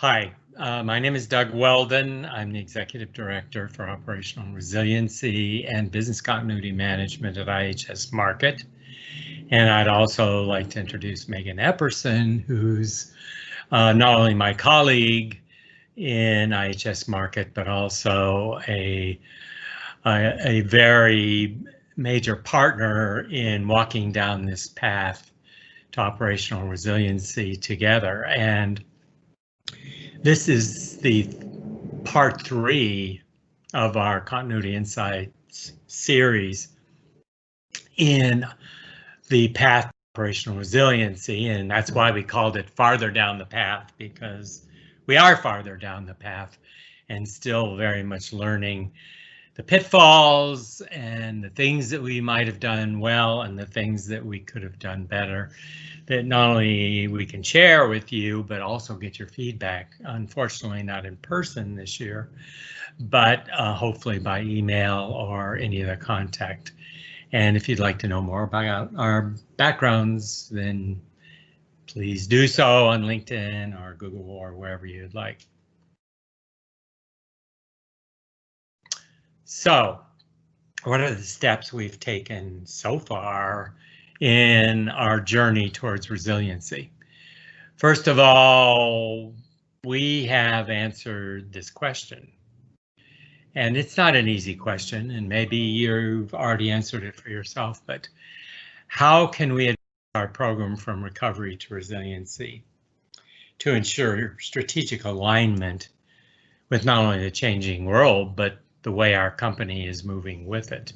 Hi, my name is Doug Weldon. I'm the Executive Director for Operational Resiliency and Business Continuity Management at IHS Markit. And I'd also like to introduce Megan Epperson, who's not only my colleague in IHS Markit, but also a very major partner in walking down this path to operational resiliency together. And this is the part 3 of our Continuity Insights series in the path to operational resiliency, and that's why we called it Farther Down the Path, because we are farther down the path and still very much learning the pitfalls and the things that we might have done well and the things that we could have done better, that not only we can share with you, but also get your feedback. Unfortunately, not in person this year, but hopefully by email or any other contact. And if you'd like to know more about our backgrounds, then please do so on LinkedIn or Google or wherever you'd like. So, what are the steps we've taken so far in our journey towards resiliency? First of all, we have answered this question. And it's not an easy question, and maybe you've already answered it for yourself, but how can we adapt our program from recovery to resiliency to ensure strategic alignment with not only the changing world, but the way our company is moving with it?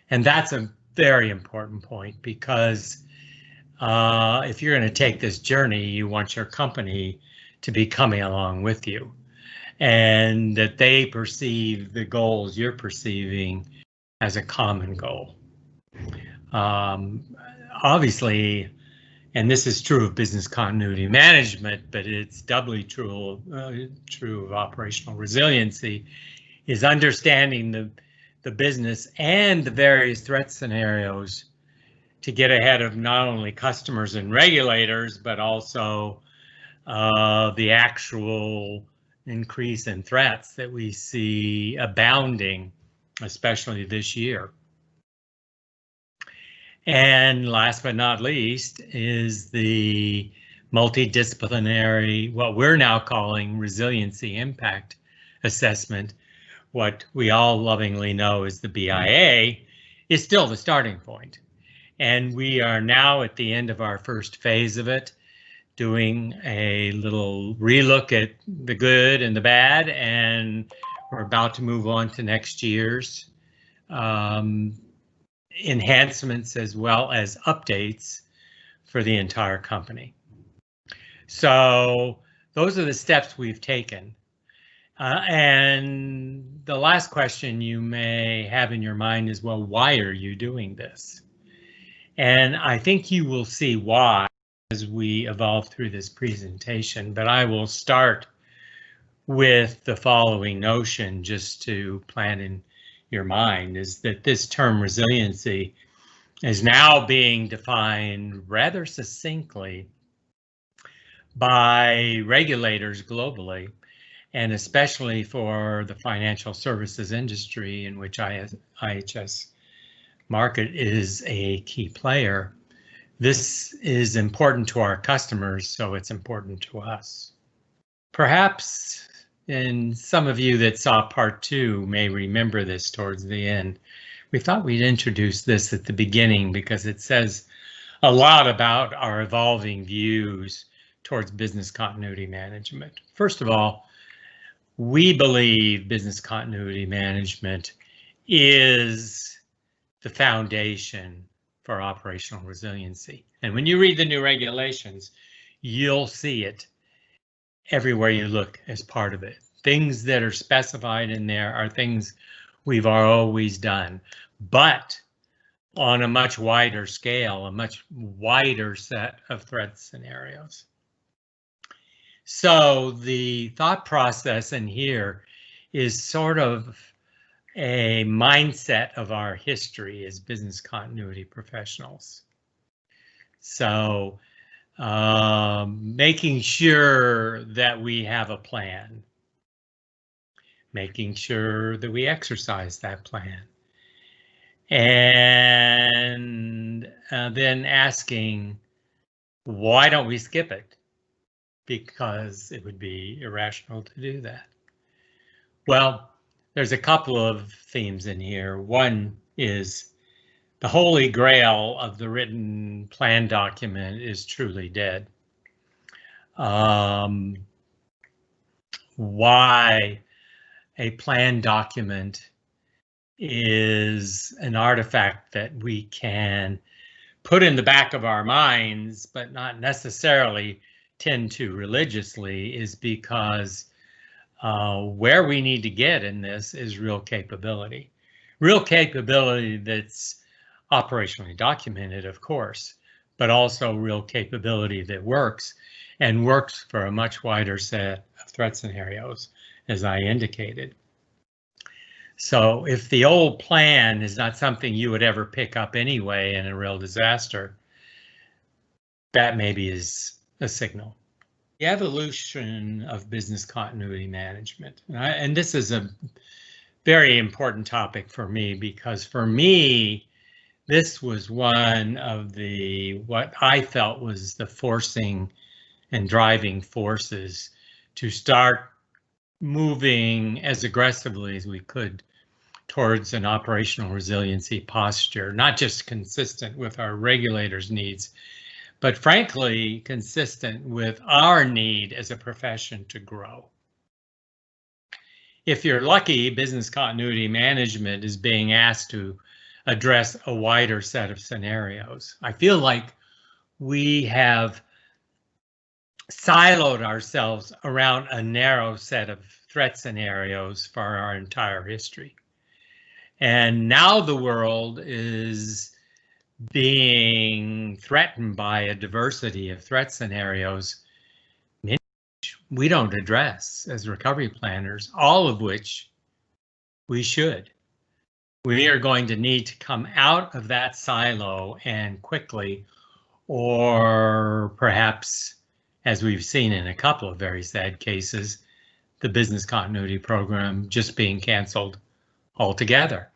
And that's a very important point, because if you're going to take this journey, you want your company to be coming along with you, and that they perceive the goals you're perceiving as a common goal. Obviously, and this is true of business continuity management, but it's doubly true of operational resiliency, is understanding the business and the various threat scenarios to get ahead of not only customers and regulators, but also the actual increase in threats that we see abounding, especially this year. And last but not least is the multidisciplinary, what we're now calling resiliency impact assessment. What we all lovingly know as the BIA is still the starting point. And we are now at the end of our first phase of it, doing a little relook at the good and the bad, and we're about to move on to next year's enhancements as well as updates for the entire company. So those are the steps we've taken. And the last question you may have in your mind is, well, why are you doing this? And I think you will see why as we evolve through this presentation, but I will start with the following notion just to plant in your mind, is that this term resiliency is now being defined rather succinctly by regulators globally, and especially for the financial services industry, in which IHS Markit is a key player. This is important to our customers, so it's important to us. Perhaps, and some of you that saw part 2 may remember this towards the end, we thought we'd introduce this at the beginning because it says a lot about our evolving views towards business continuity management. First of all, we believe business continuity management is the foundation for operational resiliency. And when you read the new regulations, you'll see it everywhere you look as part of it. Things that are specified in there are things we've always done, but on a much wider scale, a much wider set of threat scenarios. So the thought process in here is sort of a mindset of our history as business continuity professionals. So making sure that we have a plan, making sure that we exercise that plan, and then asking, why don't we skip it? Because it would be irrational to do that. Well, there's a couple of themes in here. One is the holy grail of the written plan document is truly dead. Why a plan document is an artifact that we can put in the back of our minds, but not necessarily tend to religiously, is because where we need to get in this is real capability that's operationally documented, of course, but also real capability that works, and works for a much wider set of threat scenarios, as I indicated. So if the old plan is not something you would ever pick up anyway in a real disaster, that maybe is a signal. The evolution of business continuity management, and this is a very important topic for me, because for me, this was one of what I felt was the forcing and driving forces to start moving as aggressively as we could towards an operational resiliency posture, not just consistent with our regulators' needs, but frankly, consistent with our need as a profession to grow. If you're lucky, business continuity management is being asked to address a wider set of scenarios. I feel like we have siloed ourselves around a narrow set of threat scenarios for our entire history. And now the world is being threatened by a diversity of threat scenarios, many of which we don't address as recovery planners, all of which we should. We are going to need to come out of that silo, and quickly, or perhaps, as we've seen in a couple of very sad cases, the business continuity program just being canceled altogether.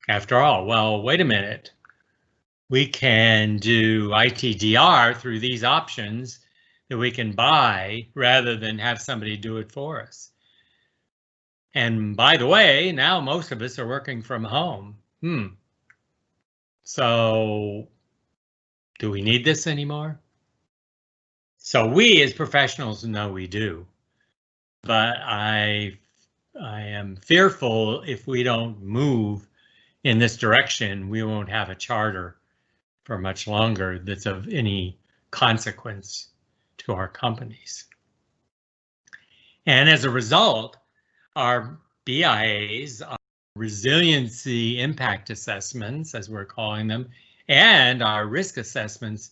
After all, well, wait a minute. We can do ITDR through these options that we can buy rather than have somebody do it for us. And by the way, now most of us are working from home. So do we need this anymore? So we as professionals know we do, but I am fearful if we don't move in this direction, we won't have a charter for much longer that's of any consequence to our companies. And as a result, our BIAs, our resiliency impact assessments, as we're calling them, and our risk assessments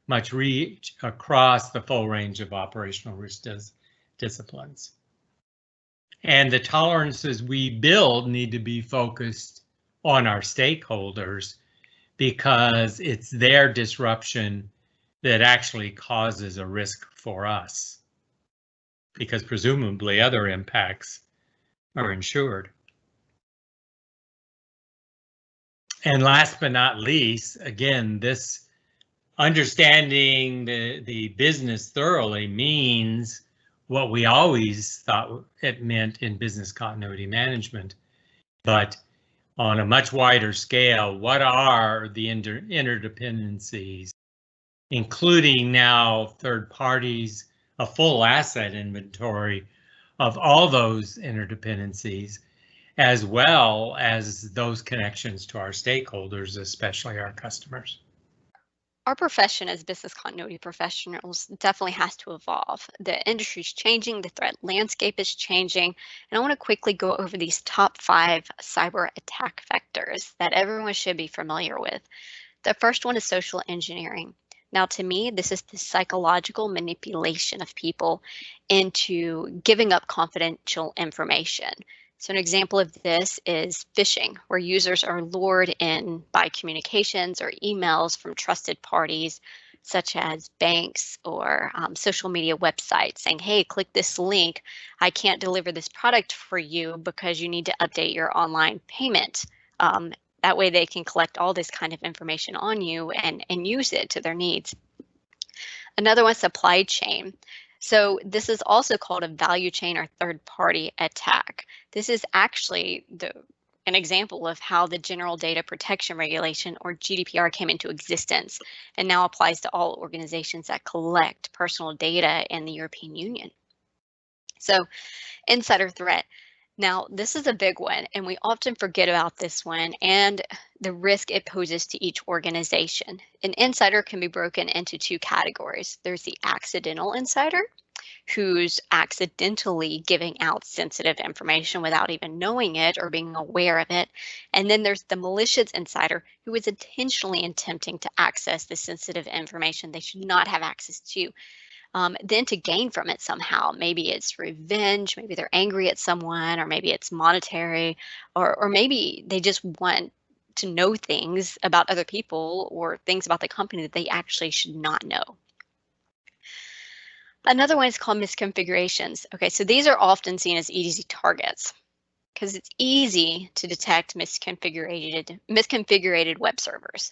must reach across the full range of operational risk disciplines. And the tolerances we build need to be focused on our stakeholders, because it's their disruption that actually causes a risk for us, because presumably other impacts are insured. And last but not least, again, this understanding the business thoroughly means what we always thought it meant in business continuity management, but on a much wider scale. What are the interdependencies, including now third parties, a full asset inventory of all those interdependencies, as well as those connections to our stakeholders, especially our customers. Our profession as business continuity professionals definitely has to evolve. The industry's changing, the threat landscape is changing, and I want to quickly go over these top 5 cyber attack vectors that everyone should be familiar with. The first one is social engineering. Now, to me, this is the psychological manipulation of people into giving up confidential information. So an example of this is phishing, where users are lured in by communications or emails from trusted parties, such as banks or social media websites saying, hey, click this link. I can't deliver this product for you because you need to update your online payment. That way they can collect all this kind of information on you and use it to their needs. Another one, supply chain. So this is also called a value chain or third-party attack. This is actually an example of how the General Data Protection Regulation, or GDPR, came into existence and now applies to all organizations that collect personal data in the European Union. So, insider threat. Now, this is a big one, and we often forget about this one and the risk it poses to each organization. An insider can be broken into two categories. There's the accidental insider, who's accidentally giving out sensitive information without even knowing it or being aware of it. And then there's the malicious insider, who is intentionally attempting to access the sensitive information they should not have access to. Then to gain from it somehow. Maybe it's revenge, maybe they're angry at someone, or maybe it's monetary, or maybe they just want to know things about other people or things about the company that they actually should not know. Another one is called misconfigurations. Okay, so these are often seen as easy targets because it's easy to detect misconfigured web servers.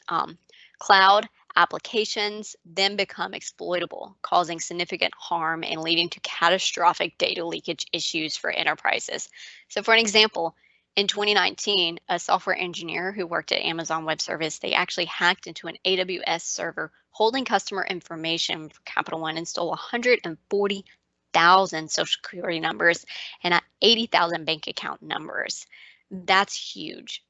Cloud applications then become exploitable, causing significant harm and leading to catastrophic data leakage issues for enterprises. So for an example, in 2019, a software engineer who worked at Amazon Web Service, they actually hacked into an AWS server holding customer information for Capital One and stole 140,000 social security numbers and 80,000 bank account numbers. That's huge.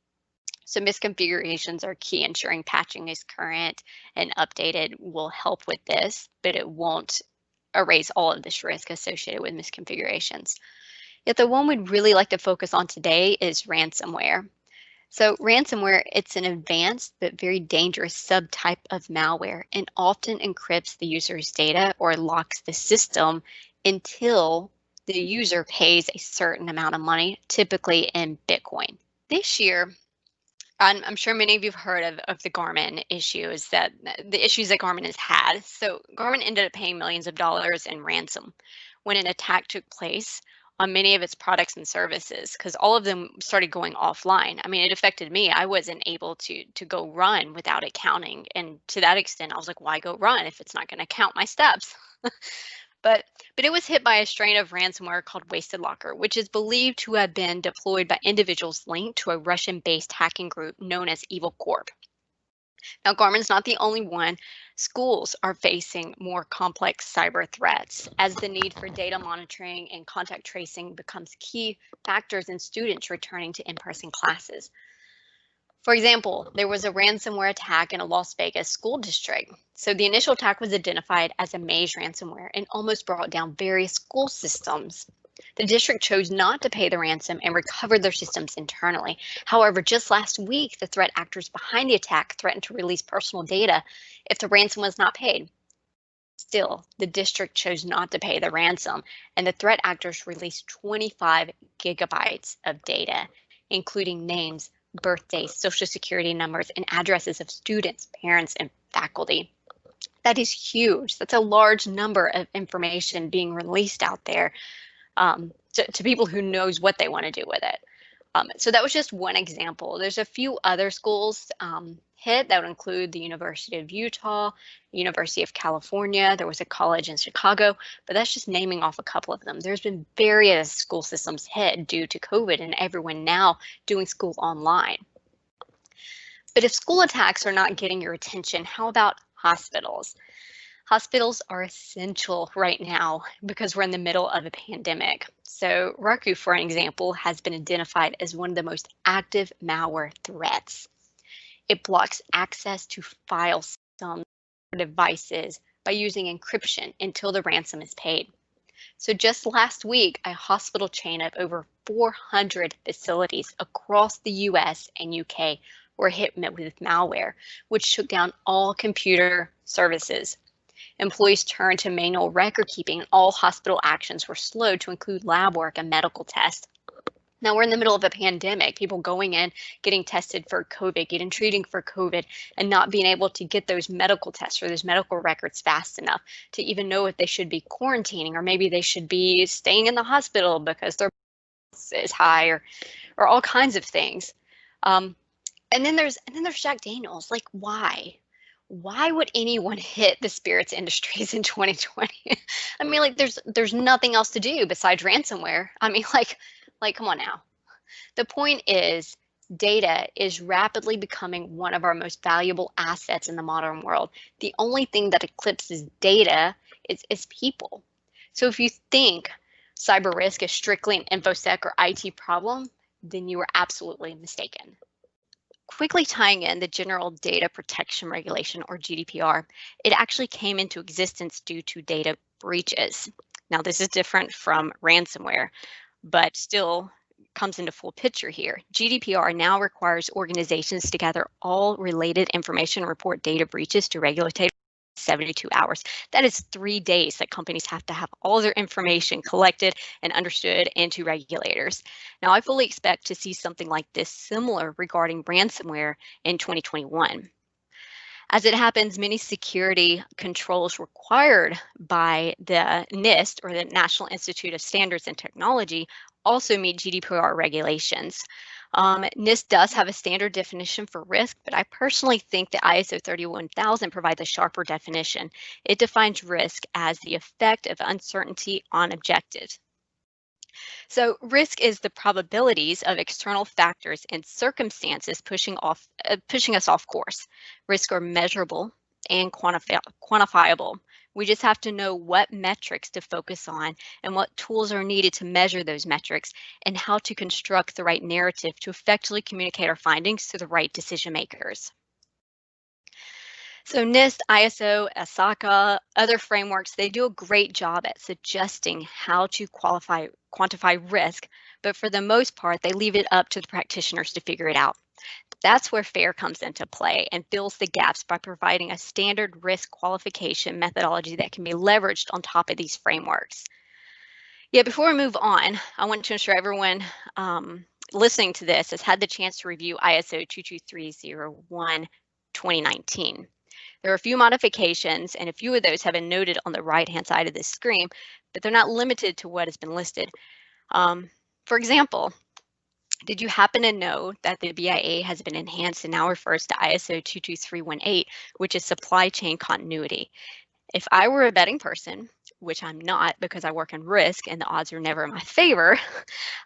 So misconfigurations are key. Ensuring patching is current and updated will help with this, but it won't erase all of this risk associated with misconfigurations. Yet the one we'd really like to focus on today is ransomware. So ransomware, it's an advanced but very dangerous subtype of malware and often encrypts the user's data or locks the system until the user pays a certain amount of money, typically in Bitcoin. This year, I'm sure many of you have heard of the Garmin issues, the issues that Garmin has had. So Garmin ended up paying millions of dollars in ransom when an attack took place on many of its products and services, because all of them started going offline. I mean, it affected me. I wasn't able to go run without it counting. And to that extent, I was like, why go run if it's not going to count my steps? But it was hit by a strain of ransomware called Wasted Locker, which is believed to have been deployed by individuals linked to a Russian-based hacking group known as REvil Corp. Now, Garmin's not the only one. Schools are facing more complex cyber threats as the need for data monitoring and contact tracing becomes key factors in students returning to in-person classes. For example, there was a ransomware attack in a Las Vegas school district. So the initial attack was identified as a Maze ransomware and almost brought down various school systems. The district chose not to pay the ransom and recovered their systems internally. However, just last week, the threat actors behind the attack threatened to release personal data if the ransom was not paid. Still, the district chose not to pay the ransom, and the threat actors released 25 gigabytes of data, including names, birthdays, social security numbers, and addresses of students, parents, and faculty. That is huge. That's a large number of information being released out there to people who knows what they want to do with it. So that was just one example. There's a few other schools hit that would include the University of Utah, University of California. There was a college in Chicago, but that's just naming off a couple of them. There's been various school systems hit due to COVID and everyone now doing school online. But if school attacks are not getting your attention, how about hospitals? Hospitals are essential right now because we're in the middle of a pandemic. So Ryuk, for an example, has been identified as one of the most active malware threats. It blocks access to file systems or devices by using encryption until the ransom is paid. So just last week, a hospital chain of over 400 facilities across the US and UK were hit with malware, which took down all computer services. Employees turned to manual record keeping and all hospital actions were slowed to include lab work and medical tests. Now we're in the middle of a pandemic, people going in, getting tested for COVID, getting treating for COVID, and not being able to get those medical tests or those medical records fast enough to even know if they should be quarantining, or maybe they should be staying in the hospital because their is high, or all kinds of things. And then there's Jack Daniels. Like, why? Why would anyone hit the spirits industries in 2020? I mean, like, there's nothing else to do besides ransomware. I mean, like come on now. The point is, data is rapidly becoming one of our most valuable assets in the modern world. The only thing that eclipses data is people. So if you think cyber risk is strictly an InfoSec or IT problem, then you are absolutely mistaken. Quickly tying in the General Data Protection Regulation, or GDPR, it actually came into existence due to data breaches. Now, this is different from ransomware, but still comes into full picture here. GDPR now requires organizations to gather all related information and report data breaches to regulators 72 hours. That is 3 days that companies have to have all their information collected and understood into regulators. Now, I fully expect to see something like this similar regarding ransomware in 2021. As it happens, many security controls required by the NIST, or the National Institute of Standards and Technology, also meet GDPR regulations. NIST does have a standard definition for risk, but I personally think the ISO 31000 provides a sharper definition. It defines risk as the effect of uncertainty on objectives. So risk is the probabilities of external factors and circumstances pushing us off course. Risks are measurable and quantifiable. We just have to know what metrics to focus on and what tools are needed to measure those metrics, and how to construct the right narrative to effectively communicate our findings to the right decision makers. So NIST, ISO, ASACA, other frameworks, they do a great job at suggesting how to quantify risk, but for the most part, they leave it up to the practitioners to figure it out. That's where FAIR comes into play and fills the gaps by providing a standard risk qualification methodology that can be leveraged on top of these frameworks. Yeah, before we move on, I want to ensure everyone listening to this has had the chance to review ISO 22301 2019. There are a few modifications, and a few of those have been noted on the right-hand side of this screen, but they're not limited to what has been listed. For example, did you happen to know that the BIA has been enhanced and now refers to ISO 22318, which is supply chain continuity? If I were a betting person, which I'm not because I work in risk and the odds are never in my favor,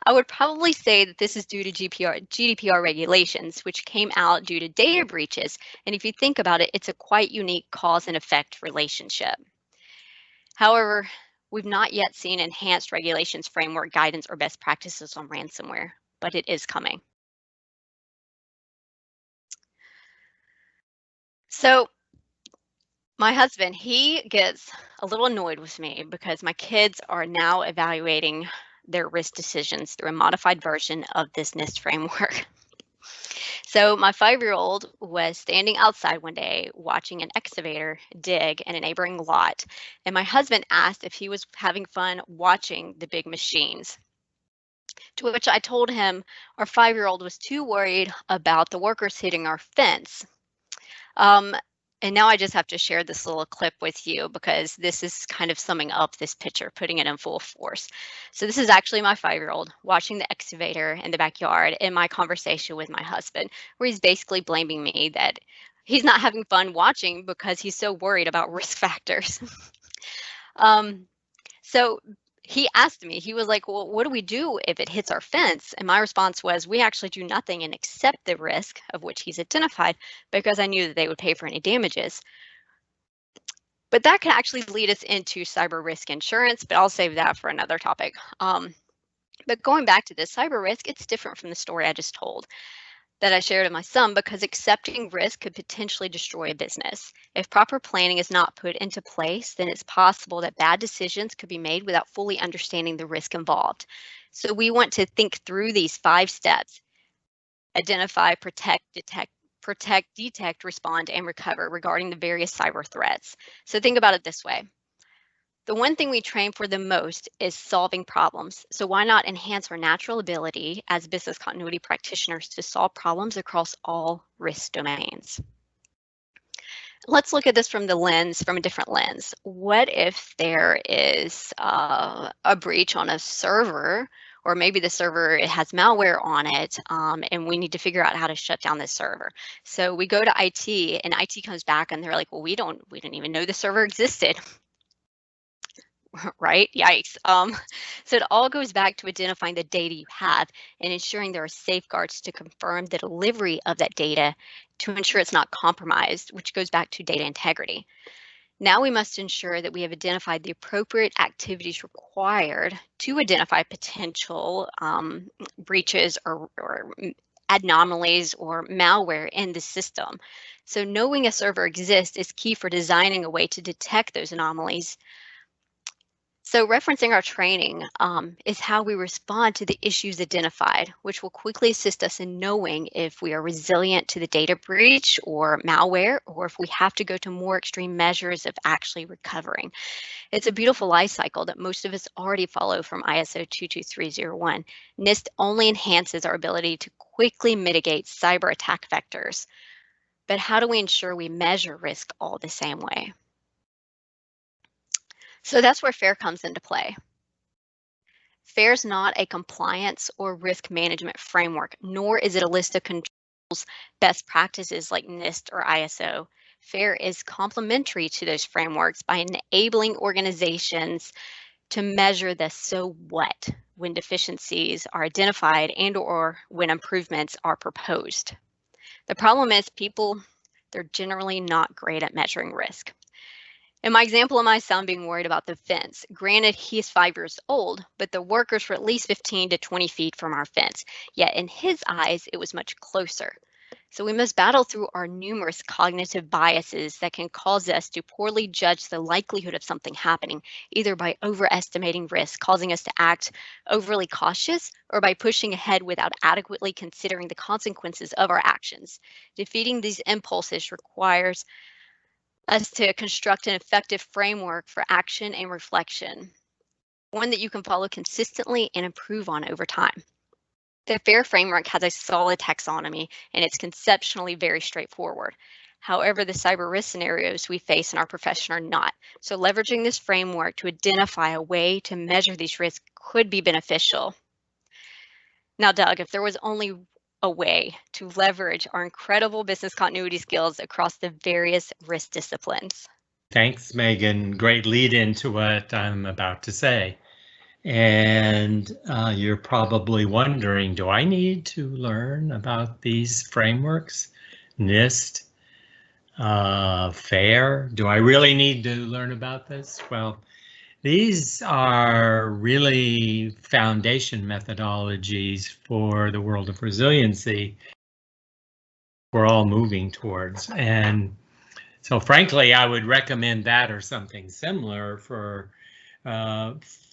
I would probably say that this is due to GDPR regulations, which came out due to data breaches. And if you think about it, it's a quite unique cause and effect relationship. However, we've not yet seen enhanced regulations, framework, guidance, or best practices on ransomware, but it is coming. So my husband, he gets a little annoyed with me because my kids are now evaluating their risk decisions through a modified version of this NIST framework. So my 5-year-old was standing outside one day watching an excavator dig in a neighboring lot, and my husband asked if he was having fun watching the big machines. To which I told him our 5-year-old was too worried about the workers hitting our fence. And now I just have to share this little clip with you because this is kind of summing up this picture, putting it in full force. So this is actually my 5-year-old watching the excavator in the backyard in my conversation with my husband, where he's basically blaming me that he's not having fun watching because he's so worried about risk factors. So he asked me, he was like, well, what do we do if it hits our fence? And my response was, we actually do nothing and accept the risk of which he's identified, because I knew that they would pay for any damages. But that can actually lead us into cyber risk insurance, but I'll save that for another topic. But going back to this cyber risk, it's different from the story I just told that I shared with my son, because accepting risk could potentially destroy a business. If proper planning is not put into place, then it's possible that bad decisions could be made without fully understanding the risk involved. So we want to think through these 5 steps: identify, protect, detect, respond, and recover regarding the various cyber threats. So think about it this way. The one thing we train for the most is solving problems. So why not enhance our natural ability as business continuity practitioners to solve problems across all risk domains? Let's look at this from a different lens. What if there is a breach on a server, or maybe the server has malware on it, and we need to figure out how to shut down this server? So we go to IT, and IT comes back, and they're like, "Well, we didn't even know the server existed." Right? Yikes. So it all goes back to identifying the data you have and ensuring there are safeguards to confirm the delivery of that data to ensure it's not compromised, which goes back to data integrity. Now we must ensure that we have identified the appropriate activities required to identify potential breaches or anomalies or malware in the system. So knowing a server exists is key for designing a way to detect those anomalies. So referencing our training is how we respond to the issues identified, which will quickly assist us in knowing if we are resilient to the data breach or malware, or if we have to go to more extreme measures of actually recovering. It's a beautiful life cycle that most of us already follow from ISO 22301. NIST only enhances our ability to quickly mitigate cyber attack vectors. But how do we ensure we measure risk all the same way? So that's where FAIR comes into play. FAIR is not a compliance or risk management framework, nor is it a list of controls, best practices like NIST or ISO. FAIR is complementary to those frameworks by enabling organizations to measure the so what when deficiencies are identified and or when improvements are proposed. The problem is they're generally not great at measuring risk. In my example of my son being worried about the fence, granted he's 5 years old, but the workers were at least 15 to 20 feet from our fence, yet in his eyes, it was much closer. So we must battle through our numerous cognitive biases that can cause us to poorly judge the likelihood of something happening, either by overestimating risk, causing us to act overly cautious, or by pushing ahead without adequately considering the consequences of our actions. Defeating these impulses requires us to construct an effective framework for action and reflection, one that you can follow consistently and improve on over time. The FAIR framework has a solid taxonomy and it's conceptually very straightforward. However, the cyber risk scenarios we face in our profession are not. So leveraging this framework to identify a way to measure these risks could be beneficial. Now, Doug, if there was only a way to leverage our incredible business continuity skills across the various risk disciplines. Thanks, Megan. Great lead into what I'm about to say. And you're probably wondering, do I need to learn about these frameworks? NIST, FAIR? Do I really need to learn about this? Well, these are really foundation methodologies for the world of resiliency we're all moving towards. And so frankly, I would recommend that or something similar for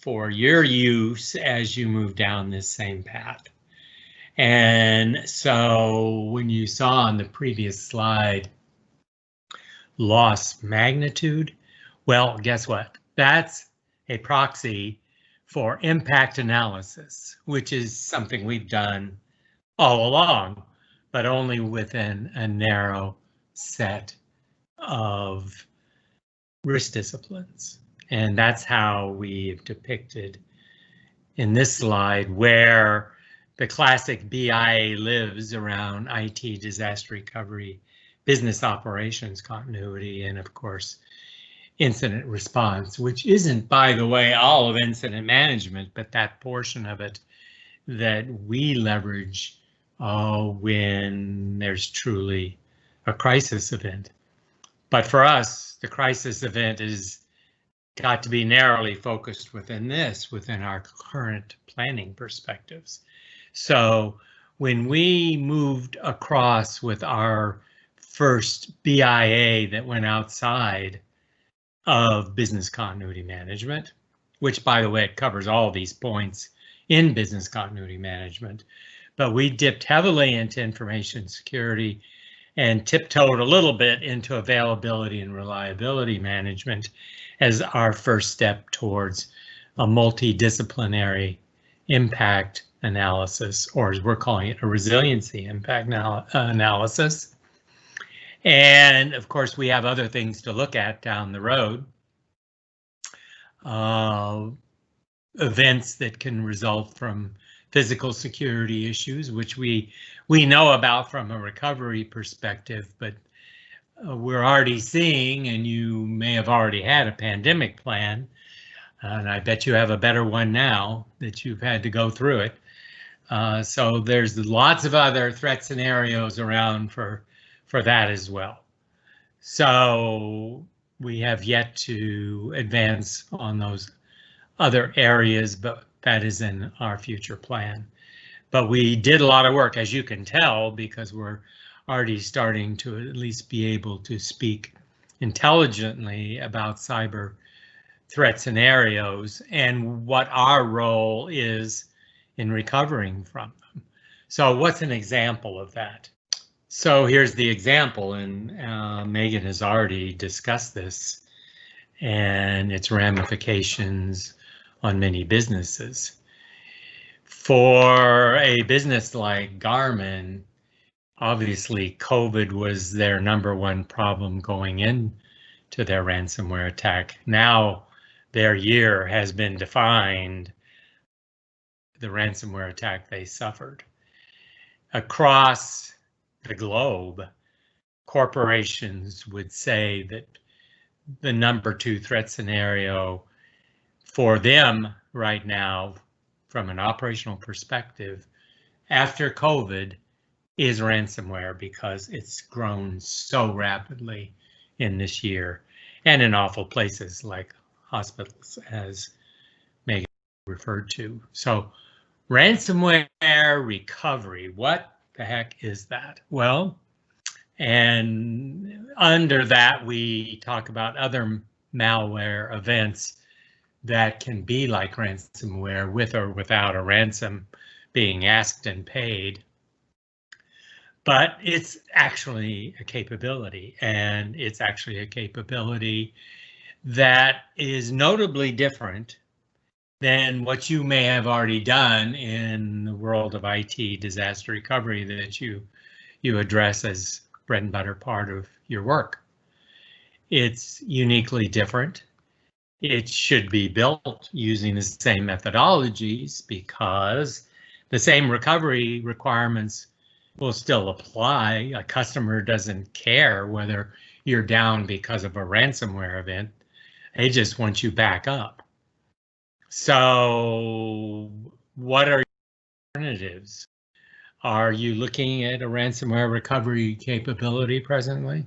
your use as you move down this same path. And so when you saw on the previous slide, loss magnitude, well, guess what? That's a proxy for impact analysis, which is something we've done all along, but only within a narrow set of risk disciplines. And that's how we've depicted in this slide where the classic BIA lives around IT, disaster recovery, business operations continuity, and of course, incident response, which isn't, by the way, all of incident management, but that portion of it that we leverage when there's truly a crisis event. But for us, the crisis event is got to be narrowly focused within our current planning perspectives. So when we moved across with our first BIA that went outside of business continuity management, which by the way, it covers all these points in business continuity management, but we dipped heavily into information security and tiptoed a little bit into availability and reliability management as our first step towards a multidisciplinary impact analysis, or as we're calling it, a resiliency impact analysis. And of course, we have other things to look at down the road. Events that can result from physical security issues, which we know about from a recovery perspective, but we're already seeing, and you may have already had a pandemic plan, and I bet you have a better one now that you've had to go through it. So there's lots of other threat scenarios around for that as well. So we have yet to advance on those other areas, but that is in our future plan. But we did a lot of work, as you can tell, because we're already starting to at least be able to speak intelligently about cyber threat scenarios and what our role is in recovering from them. So what's an example of that? So here's the example, and Megan has already discussed this and its ramifications on many businesses. For a business like Garmin, obviously COVID was their #1 problem going into their ransomware attack. Now their year has been defined, the ransomware attack they suffered. Across the globe, corporations would say that the #2 threat scenario for them right now, from an operational perspective, after COVID, is ransomware, because it's grown so rapidly in this year and in awful places like hospitals, as Megan referred to. So ransomware recovery, what the heck is that? Well, and under that, we talk about other malware events that can be like ransomware, with or without a ransom being asked and paid. But it's actually a capability, and it's actually a capability that is notably different than what you may have already done in the world of IT disaster recovery that you address as bread and butter part of your work. It's uniquely different. It should be built using the same methodologies, because the same recovery requirements will still apply. A customer doesn't care whether you're down because of a ransomware event. They just want you back up. So what are your alternatives? Are you looking at a ransomware recovery capability presently?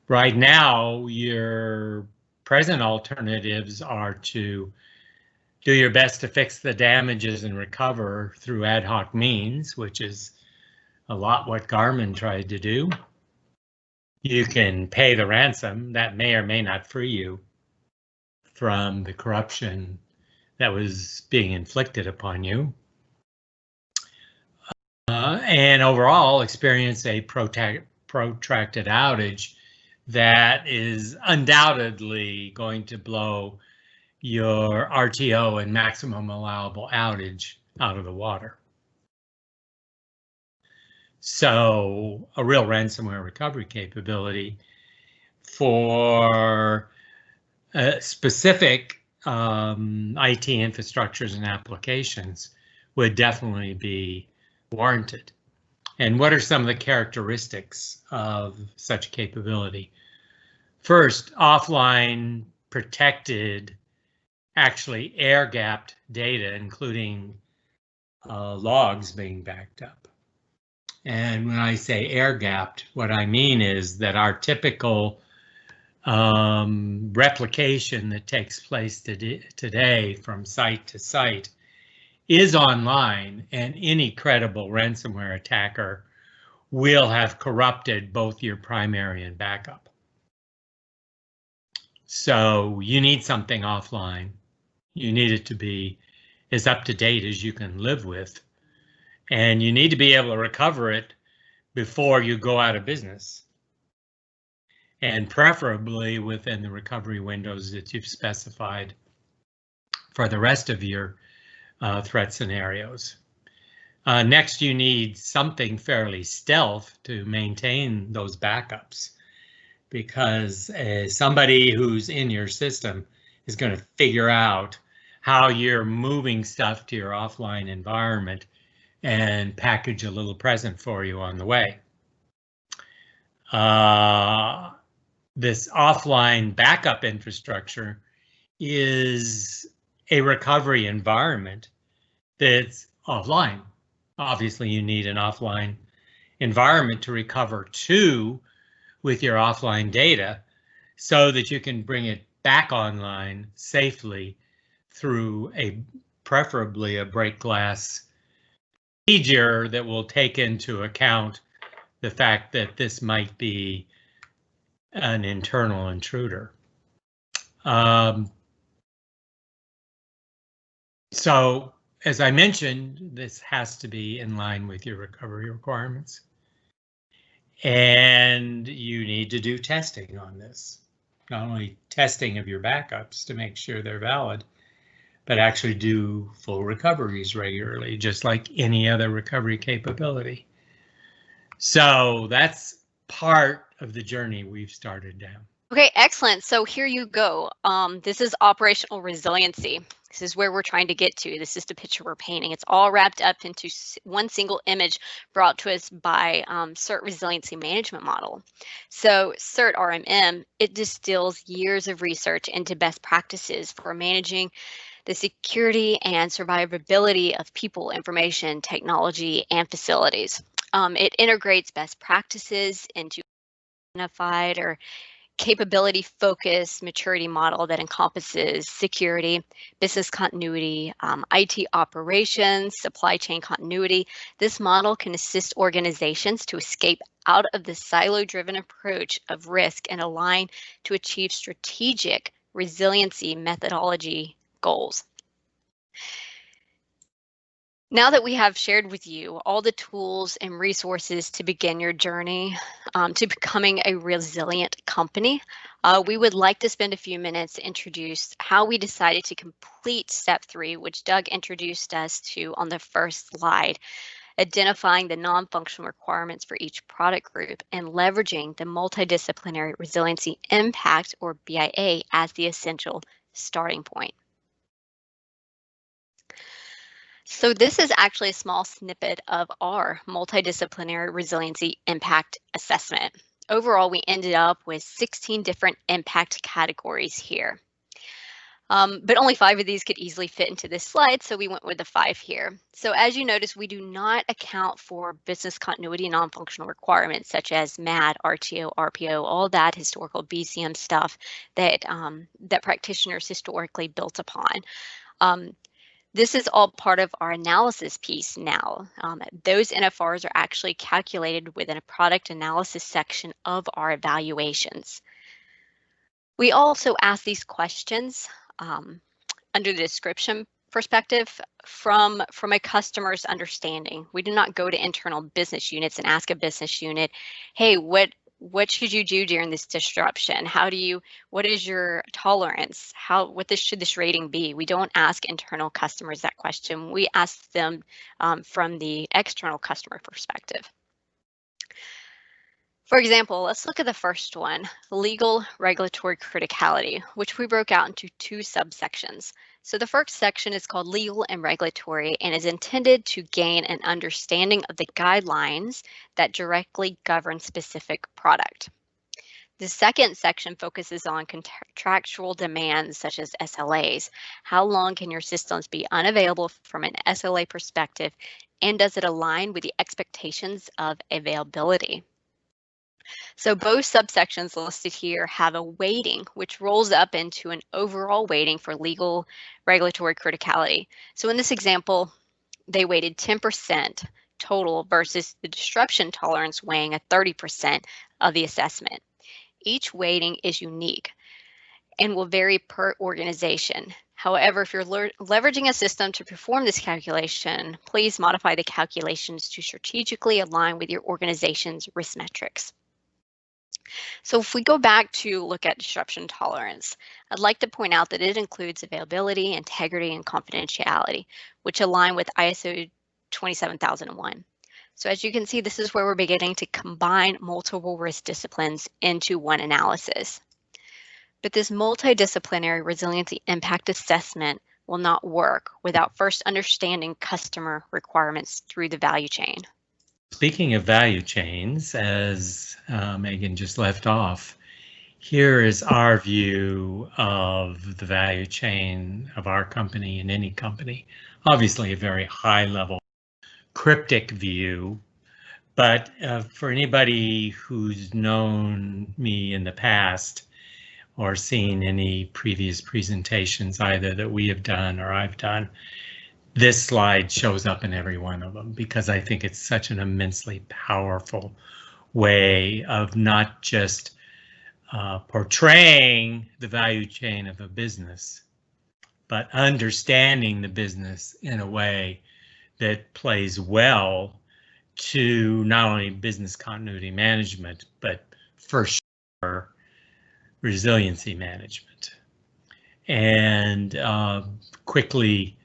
Right now, your present alternatives are to do your best to fix the damages and recover through ad hoc means, which is a lot what Garmin tried to do. You can pay the ransom. That may or may not free you from the corruption that was being inflicted upon you. And overall experience a protracted outage that is undoubtedly going to blow your RTO and maximum allowable outage out of the water. So a real ransomware recovery capability for specific IT infrastructures and applications would definitely be warranted. And what are some of the characteristics of such capability? First, offline protected, actually air-gapped data, including logs being backed up. And when I say air-gapped, what I mean is that our typical replication that takes place today from site to site is online, and any credible ransomware attacker will have corrupted both your primary and backup. So you need something offline. You need it to be as up to date as you can live with, and you need to be able to recover it before you go out of business, and preferably within the recovery windows that you've specified for the rest of your threat scenarios. Next, you need something fairly stealth to maintain those backups, because somebody who's in your system is going to figure out how you're moving stuff to your offline environment and package a little present for you on the way. This offline backup infrastructure is a recovery environment that's offline. Obviously, you need an offline environment to recover to with your offline data so that you can bring it back online safely through preferably a break glass procedure that will take into account the fact that this might be an internal intruder. So, as I mentioned, this has to be in line with your recovery requirements. And you need to do testing on this. Not only testing of your backups to make sure they're valid, but actually do full recoveries regularly, just like any other recovery capability. So that's part of the journey we've started down. Okay, excellent. So here you go. This is operational resiliency. This is where we're trying to get to. This is the picture we're painting. It's all wrapped up into one single image brought to us by CERT Resiliency Management Model. So CERT RMM, it distills years of research into best practices for managing the security and survivability of people, information, technology, and facilities. It integrates best practices into unified or capability-focused maturity model that encompasses security, business continuity, IT operations, supply chain continuity. This model can assist organizations to escape out of the silo-driven approach of risk and align to achieve strategic resiliency methodology goals. Now that we have shared with you all the tools and resources to begin your journey to becoming a resilient company, we would like to spend a few minutes to introduce how we decided to complete step 3, which Doug introduced us to on the first slide, identifying the non-functional requirements for each product group and leveraging the multidisciplinary resiliency impact, or BIA, as the essential starting point. So this is actually a small snippet of our multidisciplinary resiliency impact assessment. Overall, we ended up with 16 different impact categories here. But only 5 of these could easily fit into this slide, so we went with the 5 here. So as you notice, we do not account for business continuity and non-functional requirements such as MAD, RTO, RPO, all that historical BCM stuff that, that practitioners historically built upon. This is all part of our analysis piece now. Those NFRs are actually calculated within a product analysis section of our evaluations. We also ask these questions under the description perspective from a customer's understanding. We do not go to internal business units and ask a business unit, hey, what should you do during this disruption? What is your tolerance? Should this rating be? We don't ask internal customers that question. We ask them from the external customer perspective. For example, let's look at the first one, legal regulatory criticality, which we broke out into 2 subsections. So the first section is called legal and regulatory and is intended to gain an understanding of the guidelines that directly govern specific product. The second section focuses on contractual demands such as SLAs. How long can your systems be unavailable from an SLA perspective, and does it align with the expectations of availability? So both subsections listed here have a weighting, which rolls up into an overall weighting for legal regulatory criticality. So in this example, they weighted 10% total versus the disruption tolerance weighing a 30% of the assessment. Each weighting is unique and will vary per organization. However, if you're leveraging a system to perform this calculation, please modify the calculations to strategically align with your organization's risk metrics. So if we go back to look at disruption tolerance, I'd like to point out that it includes availability, integrity, and confidentiality, which align with ISO 27001. So as you can see, this is where we're beginning to combine multiple risk disciplines into one analysis. But this multidisciplinary resiliency impact assessment will not work without first understanding customer requirements through the value chain. Speaking of value chains, as Megan just left off, here is our view of the value chain of our company and any company. Obviously a very high level, cryptic view, but for anybody who's known me in the past or seen any previous presentations either that we have done or I've done, this slide shows up in every one of them because I think it's such an immensely powerful way of not just portraying the value chain of a business, but understanding the business in a way that plays well to not only business continuity management, but for sure resiliency management. And quickly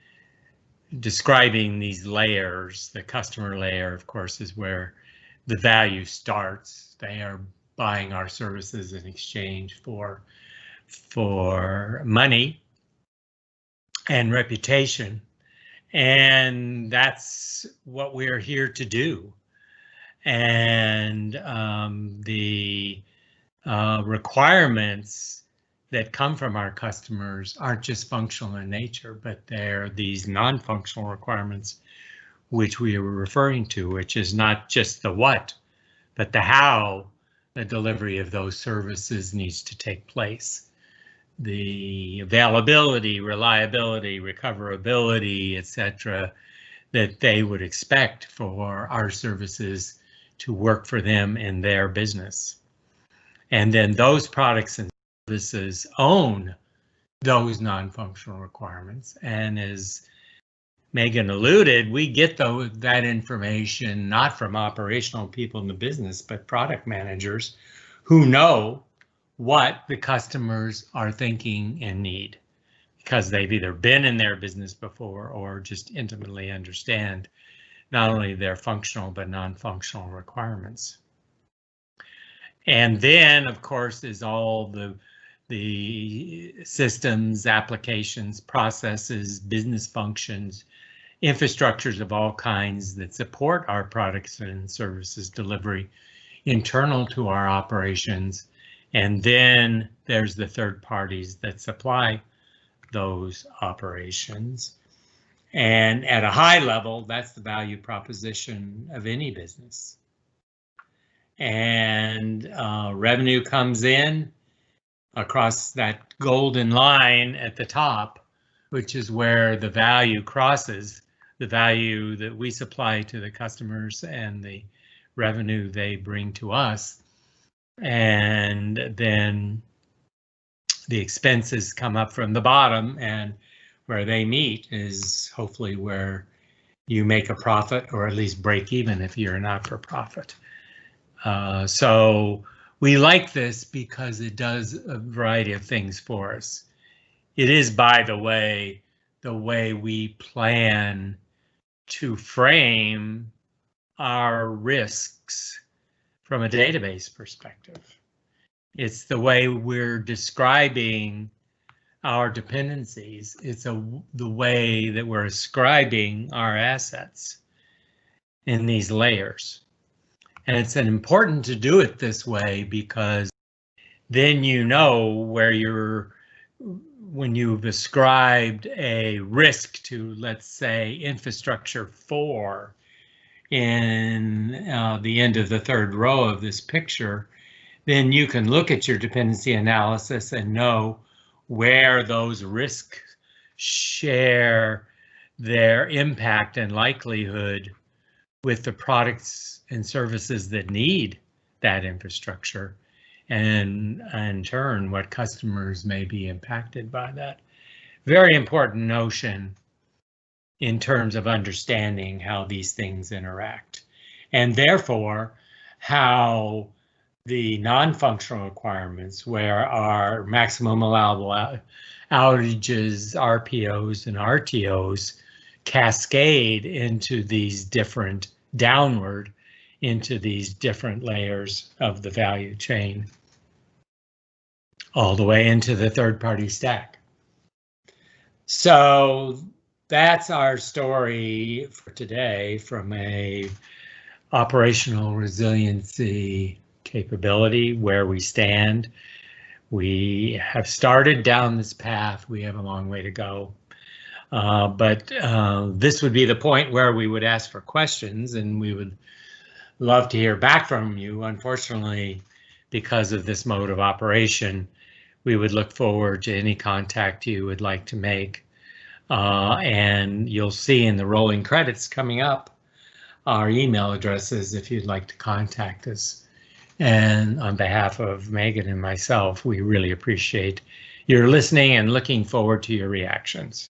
describing these layers, the customer layer, of course, is where the value starts. They are buying our services in exchange for money and reputation. And that's what we're here to do. And the requirements that come from our customers aren't just functional in nature, but they're these non-functional requirements which we were referring to, which is not just the what, but the how the delivery of those services needs to take place. The availability, reliability, recoverability, etc., that they would expect for our services to work for them in their business. And then those products and services own those non-functional requirements. And as Megan alluded, we get that information not from operational people in the business, but product managers who know what the customers are thinking and need, because they've either been in their business before or just intimately understand not only their functional but non-functional requirements. And then, of course, is all the systems, applications, processes, business functions, infrastructures of all kinds that support our products and services delivery internal to our operations. And then there's the third parties that supply those operations. And at a high level, that's the value proposition of any business. And revenue comes in across that golden line at the top, which is where the value crosses the value that we supply to the customers and the revenue they bring to us. And then the expenses come up from the bottom, and where they meet is hopefully where you make a profit, or at least break even if you're not for profit. So we like this because it does a variety of things for us. It is, by the way we plan to frame our risks from a database perspective. It's the way we're describing our dependencies. It's the way that we're ascribing our assets in these layers. And it's important to do it this way because then you know where when you've ascribed a risk to, let's say, infrastructure 4 in the end of the third row of this picture, then you can look at your dependency analysis and know where those risks share their impact and likelihood with the products and services that need that infrastructure, and in turn what customers may be impacted by that very important notion in terms of understanding how these things interact, and therefore how the non-functional requirements, where our maximum allowable outages, RPOs, and RTOs cascade into these different downward into these different layers of the value chain, all the way into the third-party stack. So that's our story for today from a operational resiliency capability, where we stand. We have started down this path. We have a long way to go. But this would be the point where we would ask for questions, and we would love to hear back from you. Unfortunately, because of this mode of operation, we would look forward to any contact you would like to make. And you'll see in the rolling credits coming up our email addresses if you'd like to contact us. And on behalf of Megan and myself, we really appreciate your listening and looking forward to your reactions.